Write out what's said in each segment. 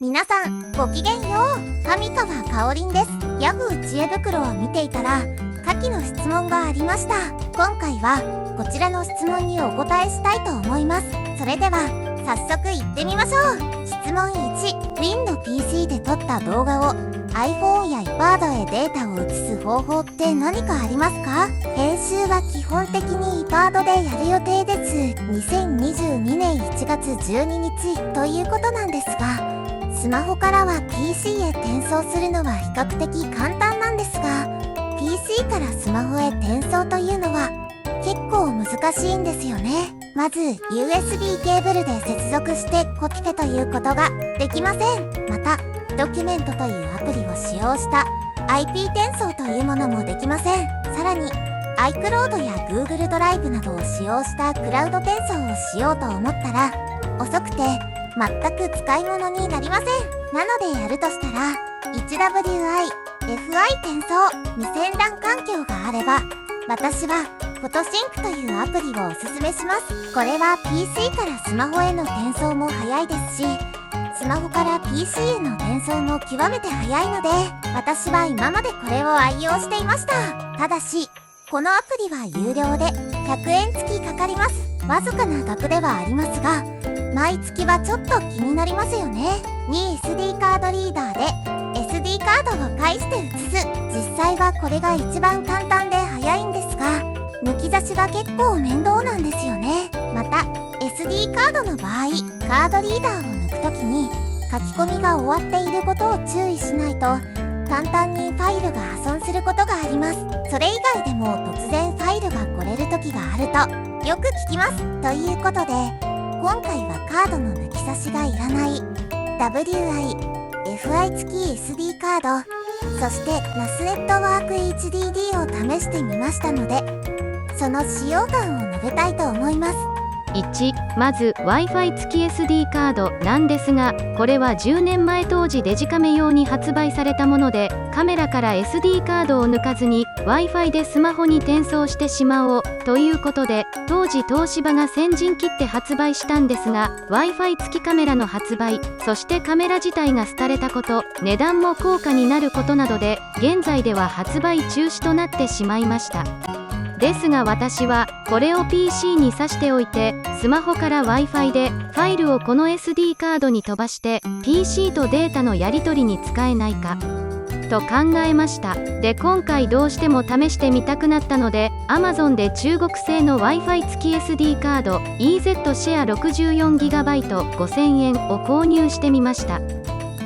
皆さんごきげんよう。上川かおりんです。ヤフー知恵袋を見ていたら下記の質問がありました。今回はこちらの質問にお答えしたいと思います。それでは早速いってみましょう。質問1、Win の PC で撮った動画を iPhone や iPad へデータを移す方法って何かありますか？編集は基本的に iPad でやる予定です。2022年1月12日ということなんですが、スマホからは PC へ転送するのは比較的簡単なんですが、 PC からスマホへ転送というのは結構難しいんですよね。まず USB ケーブルで接続してコピペということができません。またドキュメントというアプリを使用した IP 転送というものもできません。さらに iCloud や Google ドライブなどを使用したクラウド転送をしようと思ったら遅くて全く使い物になりません。なのでやるとしたら 1WI、FI 転送、無線 LAN 環境があれば私はフォトシンクというアプリをおすすめします。これは PC からスマホへの転送も早いですし、スマホから PC への転送も極めて早いので、私は今までこれを愛用していました。ただしこのアプリは有料で100円付きかかります。わずかな額ではありますが、毎月はちょっと気になりますよね。2、SD カードリーダーで SD カードを介して移す。実際はこれが一番簡単で早いんですが、抜き差しが結構面倒なんですよね。また SD カードの場合、カードリーダーを抜くときに書き込みが終わっていることを注意しないと簡単にファイルが破損することがあります。それ以外でも突然ファイルが来れる時があるとよく聞きます。ということで今回はカードの抜き差しがいらない WI、FI 付き SD カード、そして NAS ネットワーク HDD を試してみましたので、その使用感を述べたいと思います。1、まず Wi-Fi 付き SD カードなんですが、これは10年前当時デジカメ用に発売されたもので、カメラから SD カードを抜かずに Wi-Fi でスマホに転送してしまおうということで、当時東芝が先陣切って発売したんですが、 Wi-Fi 付きカメラの発売、そしてカメラ自体が廃れたこと、値段も高価になることなどで現在では発売中止となってしまいました。ですが私はこれを PC に挿しておいて、スマホから Wi-Fi でファイルをこの SD カードに飛ばして PC とデータのやり取りに使えないかと考えました。で今回どうしても試してみたくなったので Amazon で中国製の Wi-Fi 付き SD カード EZ シェア 64GB 5000円を購入してみました。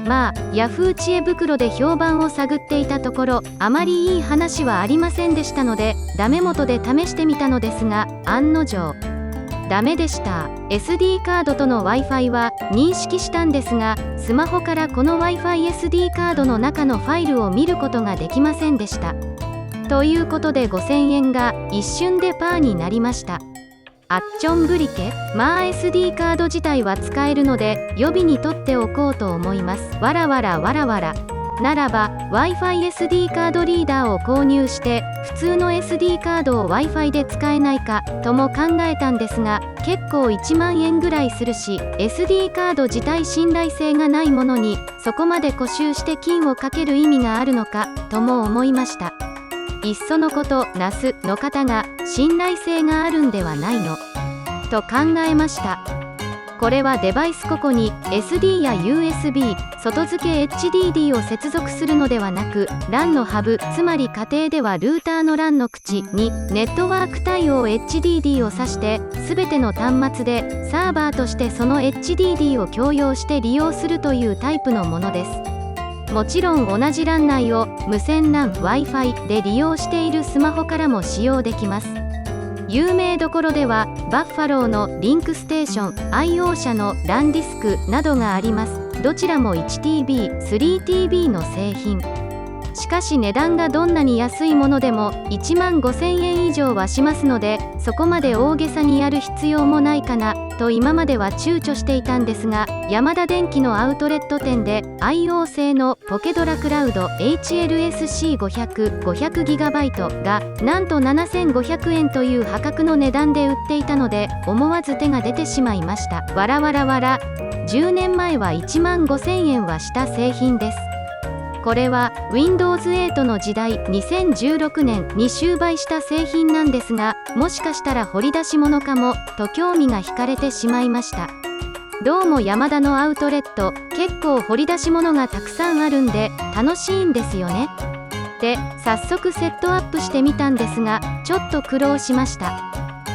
まあヤフー知恵袋で評判を探っていたところ、あまりいい話はありませんでしたのでダメ元で試してみたのですが、案の定ダメでした。 SD カードとの Wi-Fi は認識したんですが、スマホからこの Wi-Fi SD カードの中のファイルを見ることができませんでした。ということで5000円が一瞬でパーになりました。あっちょんぶりけ。まあ SD カード自体は使えるので予備に取っておこうと思います。わらわらわらわら。ならば Wi-Fi SD カードリーダーを購入して普通の SD カードを Wi-Fi で使えないかとも考えたんですが、結構1万円ぐらいするし SD カード自体信頼性がないものにそこまで固執して金をかける意味があるのかとも思いました。いっそのこと NAS の方が信頼性があるんではないのと考えました。これはデバイス個々に SD や USB、外付け HDD を接続するのではなく LAN のハブ、つまり家庭ではルーターの LAN の口にネットワーク対応 HDD を挿して全ての端末でサーバーとしてその HDD を共用して利用するというタイプのものです。もちろん同じ LAN 内を無線 LAN、Wi-Fi で利用しているスマホからも使用できます。有名どころではバッファローのリンクステーション、IO 社の LAN ディスクなどがあります。どちらも 1TB、3TB の製品。しかし値段がどんなに安いものでも1万5000円以上はしますので、そこまで大げさにやる必要もないかなと今までは躊躇していたんですが、ヤマダ電機のアウトレット店で IO 製のポケドラクラウド HLSC500、500GB がなんと7500円という破格の値段で売っていたので、思わず手が出てしまいました。わらわらわら。10年前は1万5000円はした製品です。これは Windows 8の時代2016年に終売した製品なんですが、もしかしたら掘り出し物かもと興味が惹かれてしまいました。どうもヤマダのアウトレット結構掘り出し物がたくさんあるんで楽しいんですよね。で、早速セットアップしてみたんですが、ちょっと苦労しました。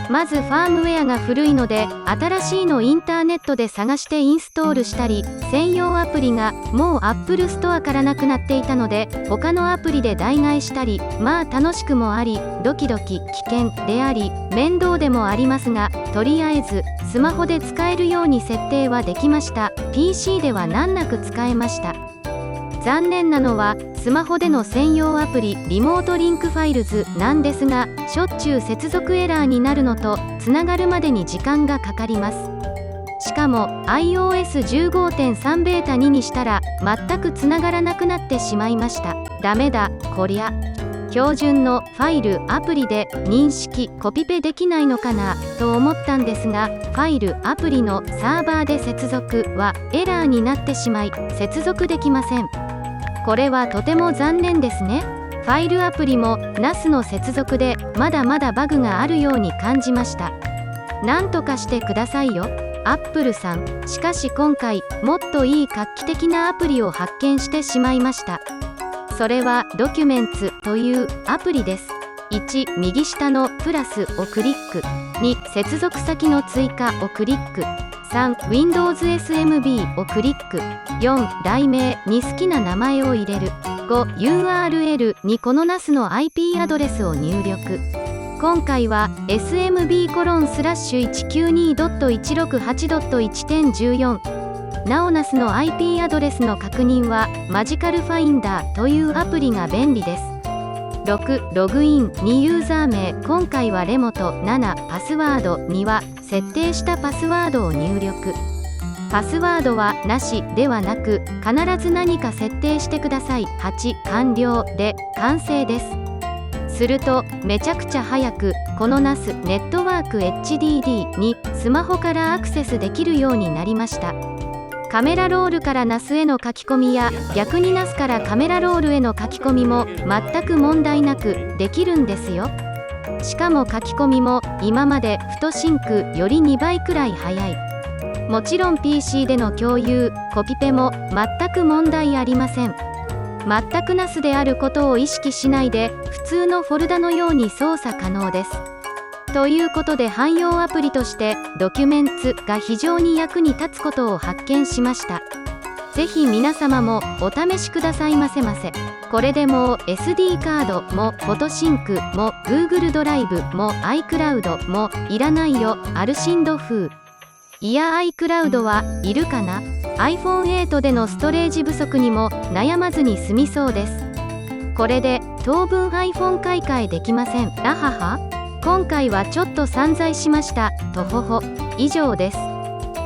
まずファームウェアが古いので、新しいのインターネットで探してインストールしたり、専用アプリがもう Apple ストアからなくなっていたので、他のアプリで代替えしたり、まあ楽しくもあり、ドキドキ危険であり、面倒でもありますが、とりあえずスマホで使えるように設定はできました。 PC では難なく使えました。残念なのはスマホでの専用アプリリモートリンクファイルズなんですが、しょっちゅう接続エラーになるのと、つながるまでに時間がかかります。しかも iOS15.3 ベータ2にしたら全くつながらなくなってしまいました。ダメだこりゃ。標準のファイルアプリで認識コピペできないのかなと思ったんですが、ファイルアプリのサーバーで接続はエラーになってしまい接続できません。これはとても残念ですね。ファイルアプリも NAS の接続でまだまだバグがあるように感じました。なんとかしてくださいよアップルさん。しかし今回もっといい画期的なアプリを発見してしまいました。それはドキュメンツというアプリです。1、右下のプラスをクリック。2、接続先の追加をクリック。3、Windows SMB をクリック。4、題名に好きな名前を入れる。5、URL にこの NAS の IP アドレスを入力。今回は smb:/192.168.1.14 なお NAS の IP アドレスの確認はマジカルファインダーというアプリが便利です。6、ログイン2、ユーザー名今回はレモト。7、パスワード2は設定したパスワードを入力。パスワードはなしではなく必ず何か設定してください。8、完了で完成です。するとめちゃくちゃ早くこの NAS ネットワーク HDD にスマホからアクセスできるようになりました。カメラロールから NAS への書き込みや逆に NAS からカメラロールへの書き込みも全く問題なくできるんですよ。しかも書き込みも今までフトシンクより2倍くらい早い。もちろん PC での共有コピペも全く問題ありません。全く NAS であることを意識しないで普通のフォルダのように操作可能です。ということで汎用アプリとしてドキュメンツが非常に役に立つことを発見しました。ぜひ皆様もお試しくださいませませ。これでもう SD カードもフォトシンクも Google ドライブも iCloud もいらないよアルシンド風。いや iCloud はいるかな。 iPhone8 でのストレージ不足にも悩まずに済みそうです。これで当分 iPhone 買い替えできません。ラハハ。今回はちょっと散財しました。とほほ。以上です。